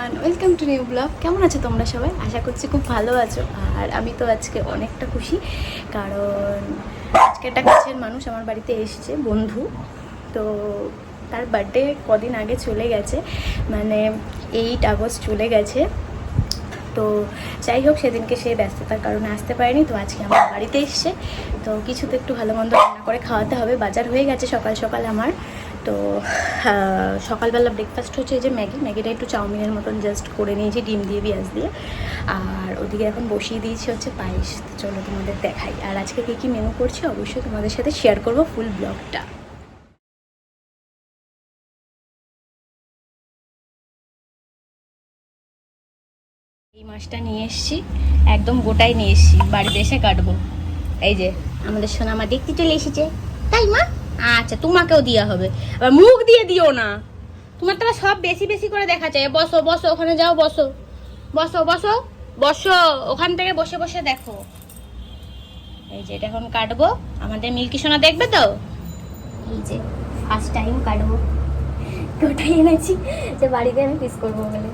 Everyone, welcome to new blog. কেমন আছো তোমরা সবাই? আশা করছি খুব ভালো আছো। আর আমি তো আজকে অনেকটা খুশি, কারণ আজকে একটা কাছের মানুষ আমার বাড়িতে এসেছে, বন্ধু। তো তার বার্থডে কদিন আগে চলে গেছে, মানে 8 আগস্ট চলে গেছে। তো যাই হোক, সেদিনকে সে ব্যস্ততার কারণে আসতে পারেনি, তো আজকে আমার বাড়িতে এসছে। তো কিছু তো একটু ভালো মন্দ রান্না করে খাওয়াতে হবে। বাজার হয়ে গেছে সকাল সকাল আমার। তো সকালবেলা ব্রেকফাস্ট হচ্ছে এই যে ম্যাগিটা একটু চাউমিনের মতন জাস্ট করে নিয়েছি, ডিম দিয়ে পেঁয়াজ দিয়ে। আর ওদিকে এখন বসিয়ে দিয়েছি হচ্ছে পায়েস। তো চলো তোমাদের দেখাই। আর আজকে কী কী মেনু করছি অবশ্যই তোমাদের সাথে শেয়ার করবো ফুল ব্লগটা। এই মাছটা নিয়ে এসছি, একদম গোটাই নিয়ে এসছি, বাড়িতে এসে কাটবো। এই যে আমাদের সোনা মা দেখতে চলে এসেছে, তাই মা? আচ্ছা, তোমাকেও দেওয়া হবে, আবার মুখ দিয়ে দিও না। তোমার তো সব বেশি বেশি করে দেখা যায়। বসো বসো, ওখানে যাও, বসো বসো বসো বসো, ওখান থেকে বসে বসে দেখো। এই যে এটা এখন কাটবো, আমাদের মিল্কি সোনা দেখবে তো। এই যে ফার্স্ট টাইম কাটবো, গোটাই এনেছি যে বাড়িতে আমি পিস করবো বলে।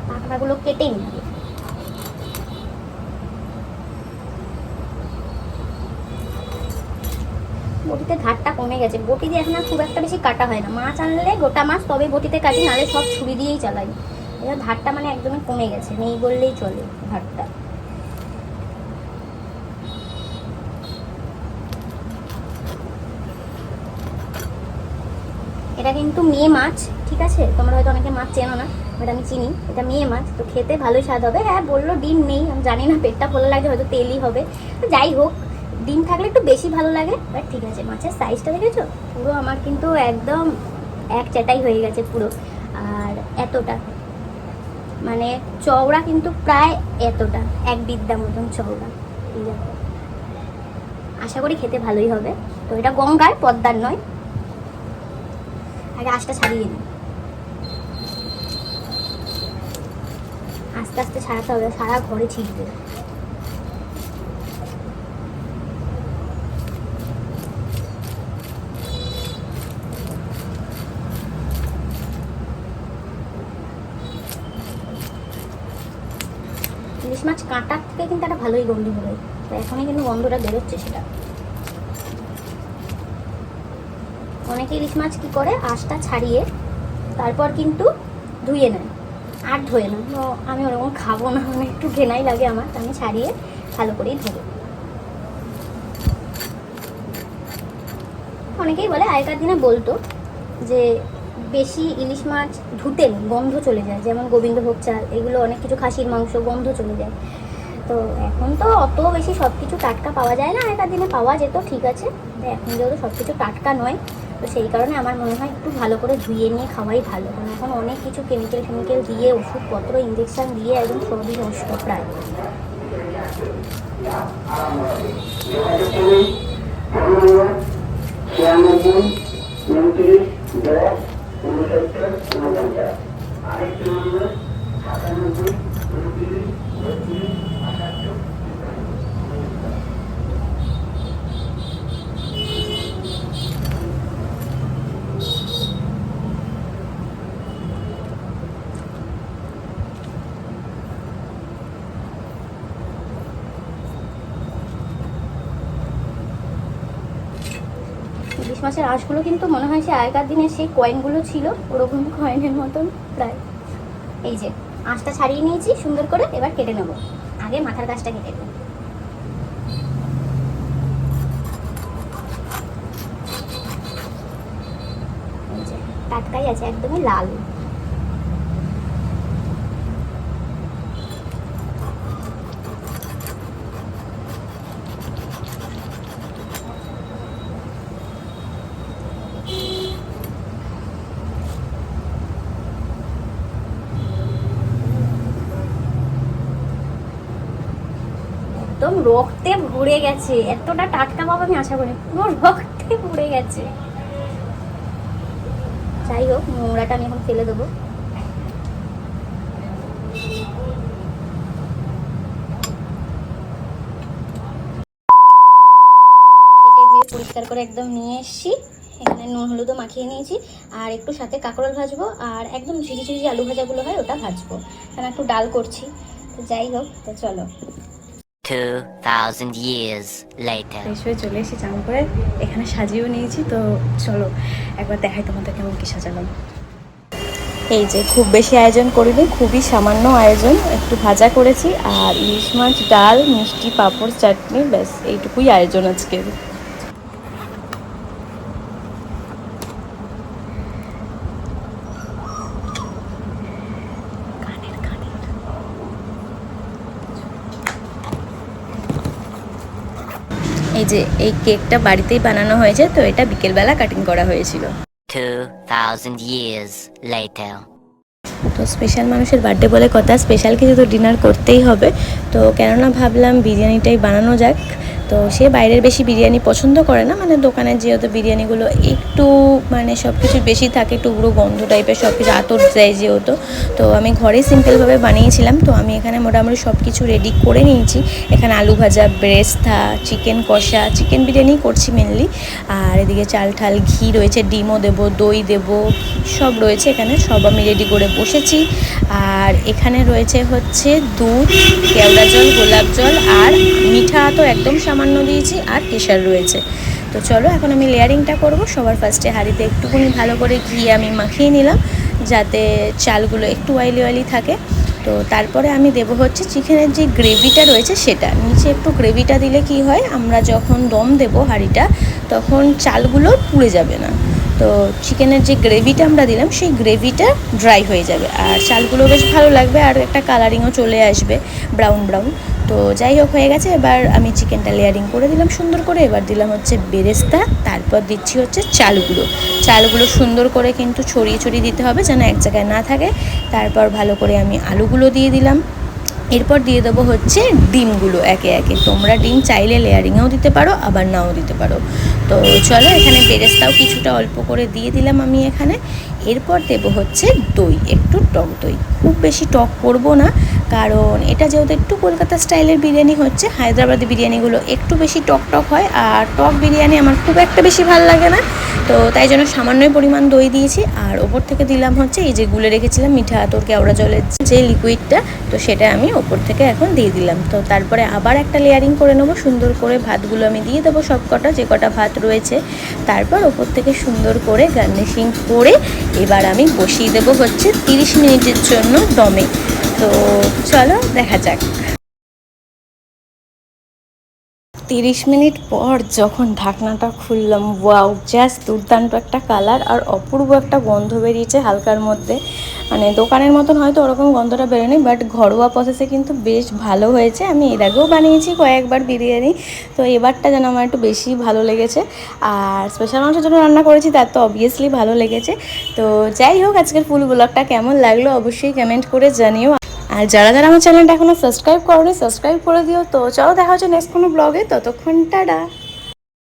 পাখনাগুলো কেটে নিই। বটিতে ধারটা কমে গেছে, বটি দিয়ে এখন আর খুব একটা বেশি কাটা হয় না। মাছ আনলে গোটা মাছ তবে বটিতে কাটি, নাহলে সব ছুরি দিয়েই চালাই। এবার ধারটা মানে একদমই কমে গেছে, নেই বললেই চলে ধারটা। এটা কিন্তু মেয়ে মাছ, ঠিক আছে? তোমরা হয়তো অনেকে মাছ চেনো না, বাট আমি চিনি। এটা মেয়ে মাছ, তো খেতে ভালোই স্বাদ হবে। হ্যাঁ বললো ডিম নেই, আমি জানি না, পেটটা ভালো লাগে, হয়তো তেলই হবে। যাই হোক, ডিম থাকলে একটু বেশি ভালো লাগে। বাট ঠিক আছে, মাছের সাইজটা দেখেছো? পুরো আমার কিন্তু একদম এক চাটাই হয়ে গেছে পুরো। আর এতটা মানে চওড়া, কিন্তু প্রায় এতটা, এক বিদ্যা মতন চওড়া। ঠিক আছে, আশা করি খেতে ভালোই হবে। তো এটা গঙ্গার, পদ্মার নয়। আগে আঁশটা ছাড়িয়ে নিই, আস্তে আস্তে ছাড়াতে হবে, সারা ঘরে ছিটবে। ইলিশ মাছ কাঁটার থেকে কিন্তু একটা ভালোই গন্ধ বেরোয়, তো এখনই কিন্তু গন্ধটা বেরোচ্ছে সেটা। অনেকে ইলিশ মাছ কী করে, আঁশটা ছাড়িয়ে তারপর কিন্তু ধুয়ে নেয়, আর ধোয়ে না। তো আমি ওরকম খাবো না, মানে একটু ঘেনাই লাগে আমার, আমি ছাড়িয়ে ভালো করেই ধোবো। অনেকেই বলে, আগেকার দিনে বলতো যে বেশি ইলিশ মাছ ধুতেন গন্ধ চলে যায়, যেমন গোবিন্দভোগ চাল, এগুলো অনেক কিছু, খাসির মাংস, গন্ধ চলে যায়। তো এখন তো অত বেশি সব কিছু টাটকা পাওয়া যায় না, আগেকার দিনে পাওয়া যেত, ঠিক আছে। এখন যেহেতু সব কিছু টাটকা নয়, তো সেই কারণে আমার মনে হয় একটু ভালো করে ধুয়ে নিয়ে খাওয়াই ভালো। কারণ এখন অনেক কিছু কেমিক্যাল দিয়ে, ওষুধপত্র, ইঞ্জেকশন দিয়ে একদম সবই নষ্ট প্রায়। ইলিশ মাছের আঁশগুলো কিন্তু মনে হয় সে আগেকার দিনে সেই কয়েনগুলো ছিল, ওরকম কয়েনের মতন প্রায়। এই যে আঁশটা ছাড়িয়ে নিয়েছি সুন্দর করে, এবার কেটে নেব। আগে মাথার কাছটা কেটে নেব। এই যে টাটকাই আছে, একদমই লাল। একদম রক্তে ভরে গেছে, এতটা টাটকা পাবো আমি আশা করি, পুরো রক্তে ভরে গেছে। যাই হোক, নোংরাটা আমি এখন ফেলে দেবো। কেটে ধুয়ে পরিষ্কার করে একদম নিয়ে এসছি। এখানে নুন হলুদও মাখিয়ে নিয়েছি, আর একটু সাথে কাঁকরোল ভাজবো, আর একদম ঝিঝি ঝিঝি আলু ভাজাগুলো হয় ওটা ভাজবো, কারণ একটু ডাল করছি। তো যাই হোক, তো চলো। 2000 years later. ফ্রেশ হয়ে চলে এসেছি, চান করে এখানে সাজিয়েও নিয়েছি। তো চলো একবার দেখাই তোমাদের কেমন কি সাজালাম। এই যে খুব বেশি আয়োজন করিনি, খুবই সামান্য আয়োজন, একটু ভাজা করেছি আর ইলিশ মাছ, ডাল, মিষ্টি, পাঁপড়, চাটনি, ব্যাস এইটুকুই আয়োজন আজকে। এই যে এই কেকটা বাড়িতেই বানানো হয়েছে, তো এটা বিকেলবেলা কাটিং করা হয়েছিল। 2000 years later. তো স্পেশাল মানুষের বার্থডে বলে কথা, স্পেশাল কিছু তো ডিনার করতেই হবে। তো কেননা ভাবলাম বিরিয়ানিটাই বানানো যাক। তো সে বাইরের বেশি বিরিয়ানি পছন্দ করে না, মানে দোকানের যেহেতু বিরিয়ানিগুলো একটু মানে সব কিছু বেশি থাকে, একটু উগ্র গন্ধ টাইপের, সব কিছু আতর দেয় যেহেতু। তো আমি ঘরে সিম্পলভাবে বানিয়েছিলাম। তো আমি এখানে মোটামুটি সব কিছু রেডি করে নিয়েছি। এখানে আলু ভাজা, ব্রেস্তা, চিকেন কষা, চিকেন বিরিয়ানি করছি মেনলি। আর এদিকে চাল ঠাল, ঘি রয়েছে, ডিমও দেবো, দই দেবো, সব রয়েছে এখানে, সব আমি রেডি করে বসেছি। আর এখানে রয়েছে হচ্ছে দুধ, কেওড়া জল, গোলাপ জল, আর মিঠা তো একদম সামান্য দিয়েছি, আর কেশর রয়েছে। তো চলো এখন আমি লেয়ারিংটা করব। সবার ফার্স্টে হাঁড়িতে একটুখানি ভালো করে ঘি আমি মাখিয়ে নিলাম, যাতে চালগুলো একটু অয়েলি অয়েলি থাকে। তো তারপরে আমি দেব হচ্ছে চিকেনের যে গ্রেভিটা রয়েছে সেটা, নিচে একটু গ্রেভিটা দিলে কি হয়, আমরা যখন দম দেব হাঁড়িটা, তখন চালগুলো পুড়ে যাবে না। তো চিকেনের যে গ্রেভিটা আমরা দিলাম, সেই গ্রেভিটা ড্রাই হয়ে যাবে, আর চালগুলো বেশ ভালো লাগবে, আর একটা কালারিংও চলে আসবে ব্রাউন ব্রাউন। তো যাই হোক, হয়ে গেছে। এবার আমি চিকেনটা লেয়ারিং করে দিলাম সুন্দর করে। এবার দিলাম হচ্ছে বেরেস্তা, তারপর দিচ্ছি হচ্ছে চালগুলো সুন্দর করে কিন্তু ছড়িয়ে ছড়িয়ে দিতে হবে, যেন এক জায়গায় না থাকে। তারপর ভালো করে আমি আলুগুলো দিয়ে দিলাম। এরপর দিয়ে দেবো হচ্ছে ডিমগুলো একে একে। তোমরা ডিম চাইলে লেয়ারিংয়েও দিতে পারো, আবার নাও দিতে পারো। তো চলো, এখানে বেরেস্তাও কিছুটা অল্প করে দিয়ে দিলাম আমি এখানে। এরপর দেবো হচ্ছে দই, একটু টক দই, খুব বেশি টক করব না, কারণ এটা যেহেতু একটু কলকাতা স্টাইলের বিরিয়ানি হচ্ছে, হায়দ্রাবাদি বিরিয়ানিগুলো একটু বেশি টক টক হয়, আর টক বিরিয়ানি আমার খুব একটা বেশি ভালো লাগে না। তো তাই জন্য সামান্যই পরিমাণ দই দিয়েছি, আর ওপর থেকে দিলাম হচ্ছে এই যে গুলে রেখেছিলাম মিঠা আতর কেওড়া জলের যে লিকুইডটা, তো সেটা আমি ওপর থেকে এখন দিয়ে দিলাম। তো তারপরে আবার একটা লেয়ারিং করে নেবো সুন্দর করে, ভাতগুলো আমি দিয়ে দেবো সব কটা, যে কটা ভাত রয়েছে। তারপর ওপর থেকে সুন্দর করে গার্নিশিং করে এবার আমি বসিয়ে দেবো হচ্ছে 30 মিনিটের জন্য দমে। তো চলো দেখা যাক। 30 মিনিট পর যখন ঢাকনাটা খুললাম, ওয়াও, জাস্ট দুর্দান্ত একটা কালার আর অপূর্ব একটা গন্ধ বেরিয়েছে হালকার মধ্যে। মানে দোকানের মতন হয়তো ওরকম গন্ধটা বেরোয়নি, বাট ঘরোয়া প্রসেসে কিন্তু বেশ ভালো হয়েছে। আমি এর আগেও বানিয়েছি কয়েকবার বিরিয়ানি, তো এবারটা যেন আমার একটু বেশি ভালো লেগেছে। আর স্পেশাল মানুষের জন্য রান্না করেছি, তার তো অবভিয়াসলি ভালো লেগেছে। তো যাই হোক, আজকের ফুল ব্লগটা কেমন লাগলো অবশ্যই কমেন্ট করে জানিও। আর যারা যারা আমার চ্যানেলটা এখনো সাবস্ক্রাইব করোনি, সাবস্ক্রাইব করে দিও। তো চলো দেখা হচ্ছে নেক্সট কোনো ব্লগে, ততক্ষণ টাটা।